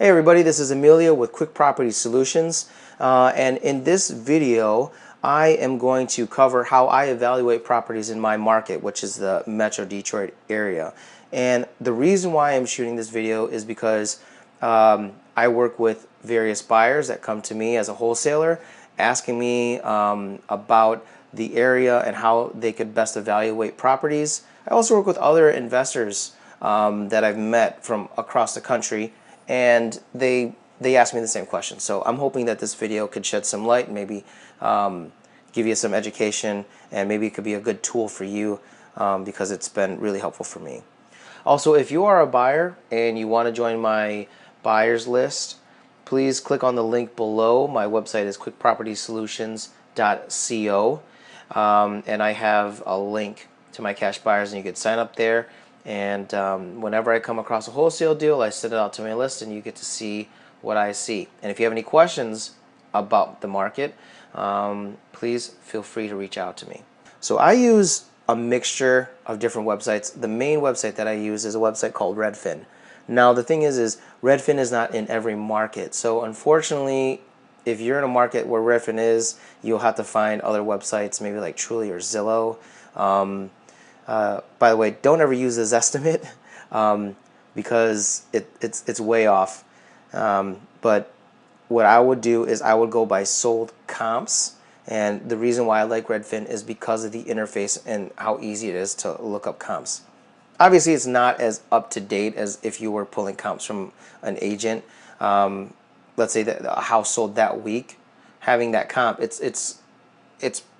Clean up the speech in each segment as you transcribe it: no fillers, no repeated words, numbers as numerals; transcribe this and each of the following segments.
Hey everybody, this is Amelia with Quick Property Solutions, and in this video I am going to cover how I evaluate properties in my market, which is the Metro Detroit area. And the reason why I'm shooting this video is because I work with various buyers that come to me as a wholesaler asking me about the area and how they could best evaluate properties. I also work with other investors that I've met from across the country, and they ask me the same question. So I'm hoping that this video could shed some light and maybe give you some education, and maybe it could be a good tool for you because it's been really helpful for me. Also, if you are a buyer and you want to join my buyers list, please click on the link below. My website is quickpropertysolutions.co, and I have a link to my cash buyers, and you can sign up there. And whenever I come across a wholesale deal, I send it out to my list, and you get to see what I see. And if you have any questions about the market, please feel free to reach out to me. So I use a mixture of different websites. The main website that I use is a website called Redfin. Now the thing is Redfin is not in every market. So unfortunately, if you're in a market where Redfin is, you'll have to find other websites, maybe like Truly or Zillow. By the way, don't ever use this estimate because it's way off. But what I would do is I would go by sold comps, and the reason why I like Redfin is because of the interface and how easy it is to look up comps. Obviously, it's not as up to date as if you were pulling comps from an agent. Let's say that a house sold that week, having that comp, it's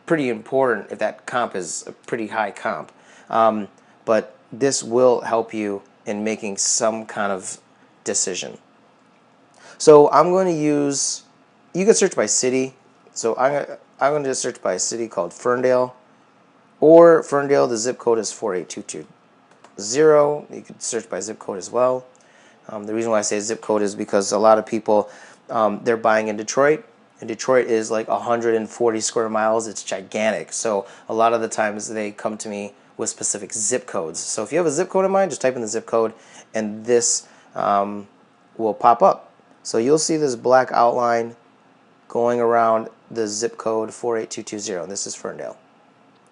pretty important if that comp is a pretty high comp. But this will help you in making some kind of decision. So I'm going to use, you can search by city. So I'm going to just search by a city called Ferndale, or Ferndale, the zip code is 48220. You could search by zip code as well. The reason why I say zip code is because a lot of people, they're buying in Detroit, and Detroit is like 140 square miles. It's gigantic. So a lot of the times they come to me with specific zip codes. So if you have a zip code in mind, just type in the zip code, and this will pop up. So you'll see this black outline going around the zip code 48220. This is Ferndale.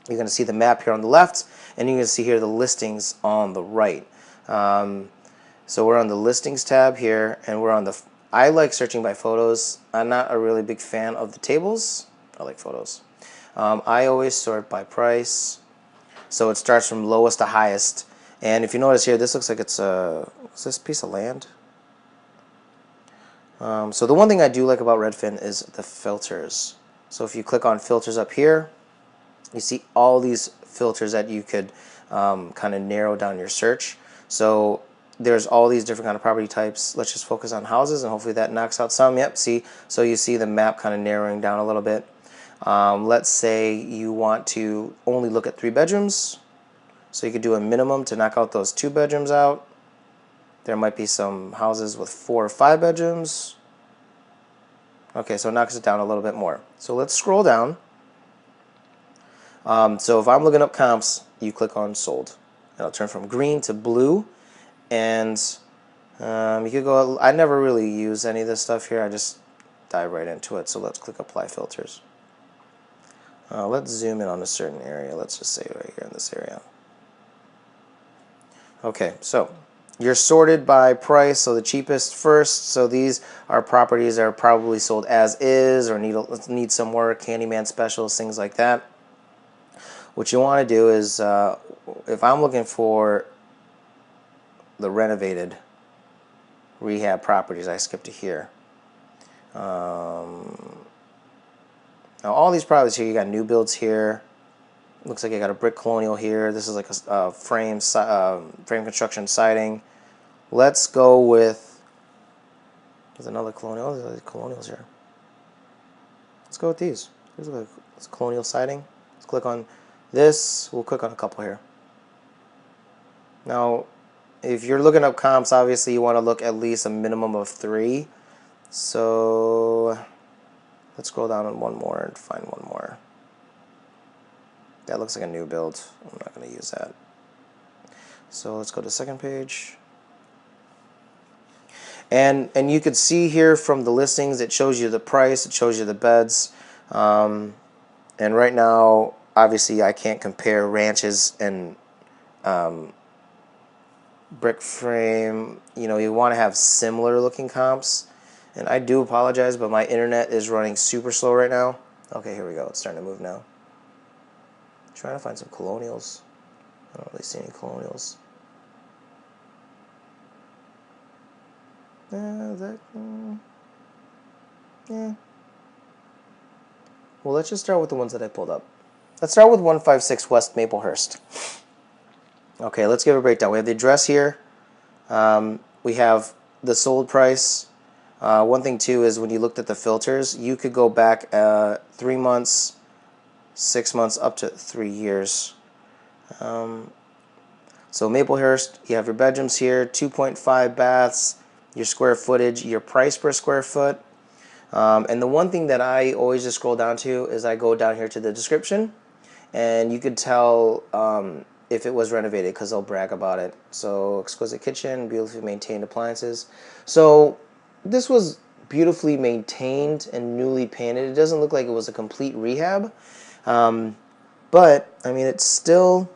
You're going to see the map here on the left, and you're going to see here the listings on the right. So we're on the listings tab here, and we're on the, I like searching by photos. I'm not a really big fan of the tables. I like photos. I always sort by price. So it starts from lowest to highest. And if you notice here, this looks like it's a, is this piece of land? So the one thing I do like about Redfin is the filters. So if you click on filters up here, you see all these filters that you could kind of narrow down your search. So there's all these different kind of property types. Let's just focus on houses, and hopefully that knocks out some. Yep, see, so you see the map kind of narrowing down a little bit. Let's say you want to only look at 3 bedrooms. So you could do a minimum to knock out those 2 bedrooms out. There might be some houses with 4 or 5 bedrooms. Okay, so it knocks it down a little bit more. So let's scroll down. So if I'm looking up comps, you click on sold. It'll turn from green to blue, and you could go, I never really use any of this stuff here. I just dive right into it. So let's click apply filters. Let's zoom in on a certain area. Let's just say right here in this area. Okay, so you're sorted by price, so the cheapest first. So these are properties that are probably sold as is or need some work, handyman specials, things like that. What you want to do is, if I'm looking for the renovated rehab properties, I skip to here. Now all these properties here, you got new builds here. Looks like you got a brick colonial here. This is like a frame construction siding. Let's go with, there's another colonial. There's colonials here. Let's go with these. These look like it's colonial siding. Let's click on this. We'll click on a couple here. Now, if you're looking up comps, obviously you want to look at least a minimum of 3. So let's scroll down on one more and find one more. That looks like a new build. I'm not going to use that. So let's go to the second page. And you could see here from the listings, it shows you the price, it shows you the beds. And right now, obviously, I can't compare ranches and brick frame. You know, you want to have similar looking comps. And I do apologize, but my internet is running super slow right now. Okay, here we go. It's starting to move now. Trying to find some colonials. I don't really see any colonials. Yeah. Well, let's just start with the ones that I pulled up. Let's start with 156 West Maplehurst. Okay, let's give a breakdown. We have the address here. We have the sold price. One thing too is when you looked at the filters, you could go back 3 months, 6 months, up to 3 years. So Maplehurst, you have your bedrooms here, 2.5 baths, your square footage, your price per square foot. And the one thing that I always just scroll down to is I go down here to the description, and you could tell if it was renovated because they'll brag about it. So exquisite kitchen, beautifully maintained appliances. So this was beautifully maintained and newly painted. It doesn't look like it was a complete rehab, but I mean it still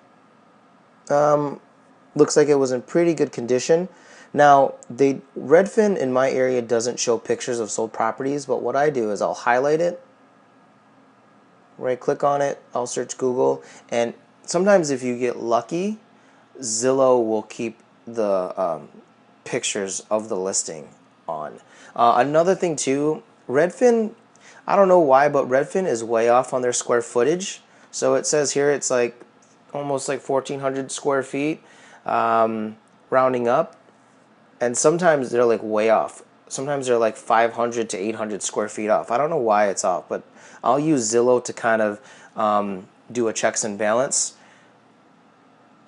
looks like it was in pretty good condition. Now, Redfin in my area doesn't show pictures of sold properties, but what I do is I'll highlight it, right-click on it, I'll search Google, and sometimes if you get lucky, Zillow will keep the pictures of the listing on. Another thing too, Redfin, I don't know why, but Redfin is way off on their square footage. So it says here it's like almost like 1,400 square feet, rounding up. And sometimes they're like way off. Sometimes they're like 500 to 800 square feet off. I don't know why it's off, but I'll use Zillow to kind of do a checks and balance.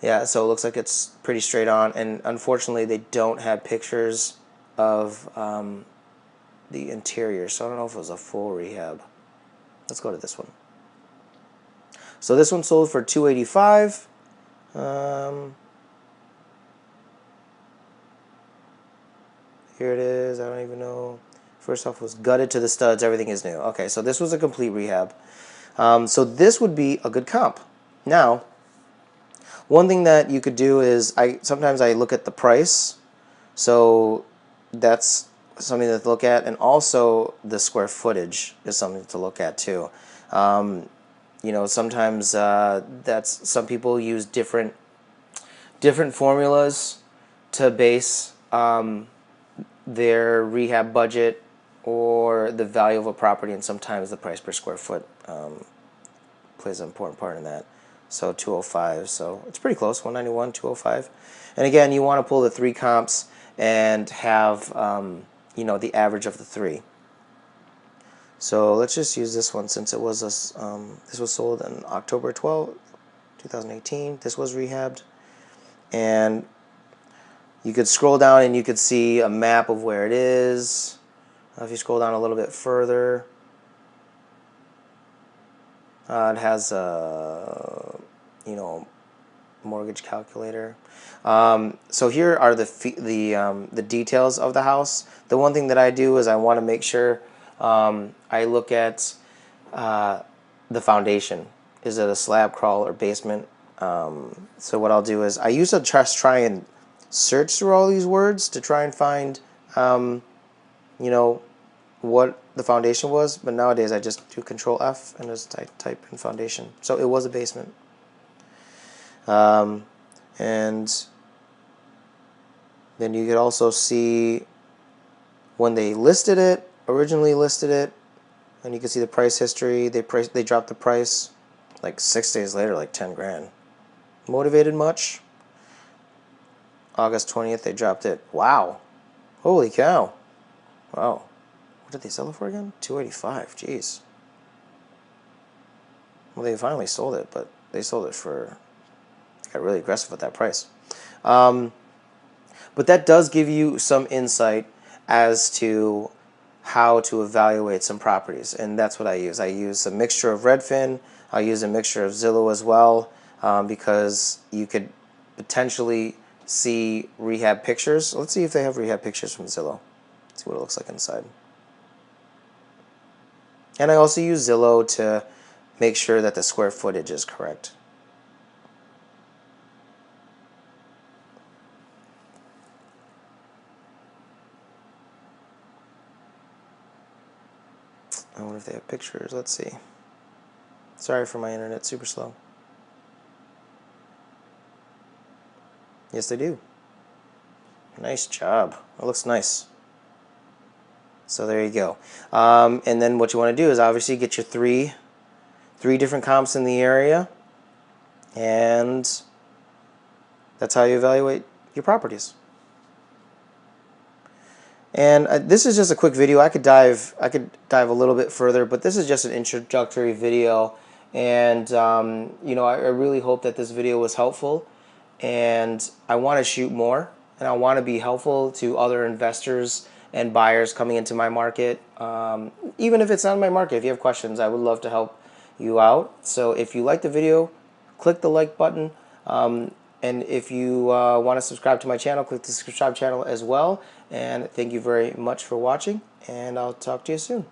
Yeah, so it looks like it's pretty straight on. And unfortunately, they don't have pictures of the interior. So I don't know if it was a full rehab. Let's go to this one. So this one sold for $285. Here it is. I don't even know. First off, was gutted to the studs. Everything is new. Okay, so this was a complete rehab. So this would be a good comp. Now, one thing that you could do is sometimes I look at the price. So that's something to look at, and also the square footage is something to look at too. You know, sometimes some people use different formulas to base their rehab budget or the value of a property, and sometimes the price per square foot plays an important part in that. So 205, so it's pretty close, 191, 205. And again, you want to pull the 3 comps and have you know, the average of the 3. So let's just use this one since it was this was sold on October 12th, 2018. This was rehabbed, and you could scroll down and you could see a map of where it is. If you scroll down a little bit further, it has a you know, mortgage calculator. So here are the details of the house. The one thing that I do is I want to make sure I look at the foundation. Is it a slab, crawl, or basement? So what I'll do is I used to just try and search through all these words to try and find you know, what the foundation was, but nowadays I just do Control F and just type in foundation. So it was a basement. And then you could also see when they listed it, originally listed it, and you can see the price history. They dropped the price like 6 days later, like 10 grand. Motivated much? August 20th, they dropped it. Wow. Holy cow. Wow. What did they sell it for again? 285. Jeez. Well, they finally sold it, but they sold it for, got really aggressive with that price. But that does give you some insight as to how to evaluate some properties, and that's what I use. I use a mixture of Redfin. I use a mixture of Zillow as well, because you could potentially see rehab pictures. Let's see if they have rehab pictures from Zillow. See what it looks like inside. And I also use Zillow to make sure that the square footage is correct. I wonder if they have pictures. Let's see. Sorry for my internet, super slow. Yes, they do. Nice job. It looks nice. So there you go. And then what you want to do is obviously get your three different comps in the area, and that's how you evaluate your properties. And this is just a quick video. I could dive a little bit further, but this is just an introductory video. And you know, I really hope that this video was helpful. And I want to shoot more, and I want to be helpful to other investors and buyers coming into my market. Even if it's not my market, if you have questions, I would love to help you out. So if you like the video, click the like button. And if you want to subscribe to my channel, click the subscribe channel as well. And thank you very much for watching, and I'll talk to you soon.